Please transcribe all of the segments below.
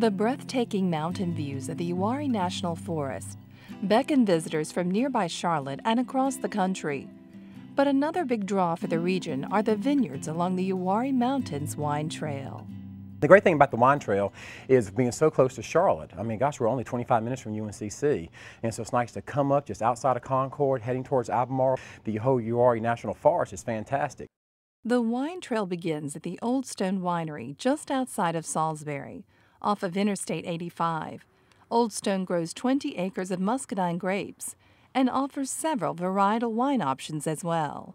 The breathtaking mountain views of the Uwharrie National Forest beckon visitors from nearby Charlotte and across the country. But another big draw for the region are the vineyards along the Uwharrie Mountains Wine Trail. The great thing about the wine trail is being so close to Charlotte. I mean, gosh, we're only 25 minutes from UNCC, and so it's nice to come up just outside of Concord, heading towards Albemarle. The whole Uwharrie National Forest is fantastic. The wine trail begins at the Old Stone Winery just outside of Salisbury, off of Interstate 85. Old Stone grows 20 acres of muscadine grapes and offers several varietal wine options as well.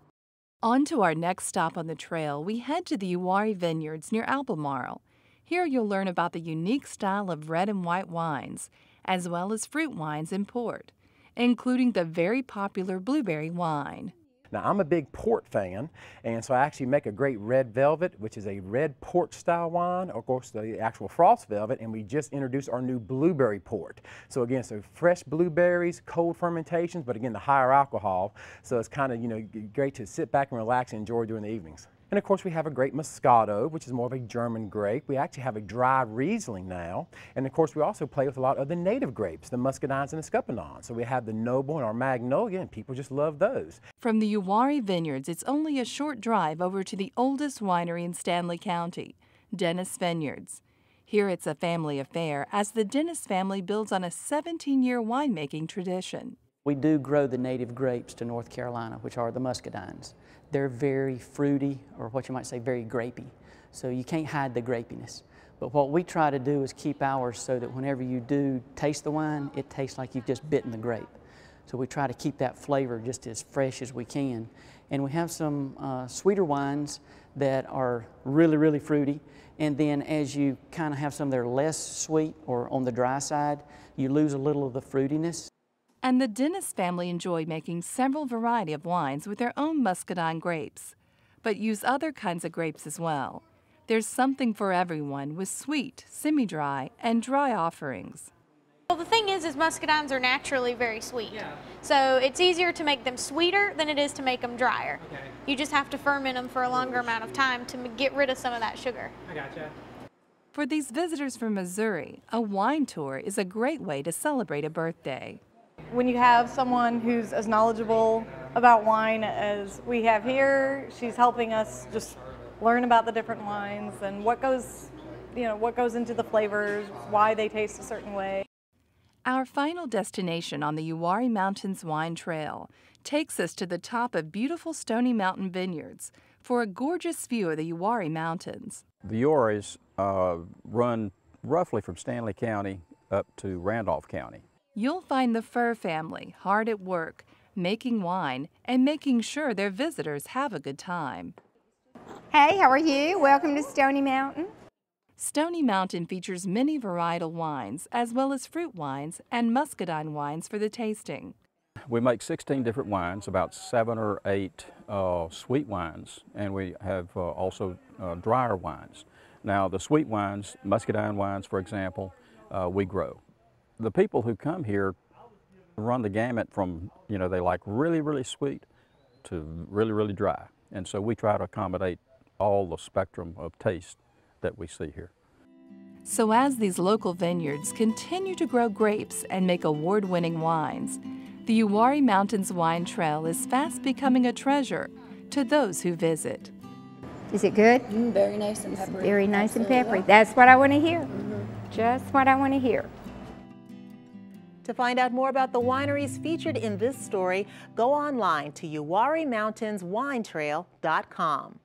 On to our next stop on the trail, we head to the Uwharrie Vineyards near Albemarle. Here you'll learn about the unique style of red and white wines, as well as fruit wines and port, including the very popular blueberry wine. Now, I'm a big port fan, and so I actually make a great red velvet, which is a red port style wine, of course the actual frost velvet, and we just introduced our new blueberry port. So again, so fresh blueberries, cold fermentations, but again the higher alcohol, so it's kind of, you know, great to sit back and relax and enjoy during the evenings. And of course we have a great Moscato, which is more of a German grape. We actually have a dry Riesling now. And of course we also play with a lot of the native grapes, the Muscadines and the Scuppernong. So we have the Noble and our Magnolia, and people just love those. From the Uwharrie Vineyards, it's only a short drive over to the oldest winery in Stanley County, Dennis Vineyards. Here it's a family affair, as the Dennis family builds on a 17-year winemaking tradition. We do grow the native grapes to North Carolina, which are the Muscadines. They're very fruity, or what you might say very grapey, so you can't hide the grapiness. But what we try to do is keep ours so that whenever you do taste the wine, it tastes like you've just bitten the grape. So we try to keep that flavor just as fresh as we can. And we have some sweeter wines that are really, really fruity. And then as you kind of have some that are less sweet or on the dry side, you lose a little of the fruitiness. And the Dennis family enjoy making several variety of wines with their own muscadine grapes, but use other kinds of grapes as well. There's something for everyone with sweet, semi-dry, and dry offerings. Well, the thing is muscadines are naturally very sweet. Yeah. So it's easier to make them sweeter than it is to make them drier. Okay. You just have to ferment them for a longer amount of time to get rid of some of that sugar. I gotcha. For these visitors from Missouri, a wine tour is a great way to celebrate a birthday. When you have someone who's as knowledgeable about wine as we have here, she's helping us just learn about the different wines and what goes into the flavors, why they taste a certain way. Our final destination on the Uwharrie Mountains Wine Trail takes us to the top of beautiful Stony Mountain Vineyards for a gorgeous view of the Uwharrie Mountains. The Uwharries run roughly from Stanley County up to Randolph County. You'll find the Fur family hard at work, making wine and making sure their visitors have a good time. Hey, how are you? Welcome to Stony Mountain. Stony Mountain features many varietal wines, as well as fruit wines and muscadine wines for the tasting. We make 16 different wines, about 7 or 8 sweet wines, and we have also drier wines. Now the sweet wines, muscadine wines for example, we grow. The people who come here run the gamut from, you know, they like really, really sweet to really, really dry. And so we try to accommodate all the spectrum of taste that we see here. So as these local vineyards continue to grow grapes and make award-winning wines, the Uwharrie Mountains Wine Trail is fast becoming a treasure to those who visit. Is it good? Very nice and peppery. Very nice and peppery. That's what I want to hear. Just what I want to hear. To find out more about the wineries featured in this story, go online to uwharriemountainswinetrail.com.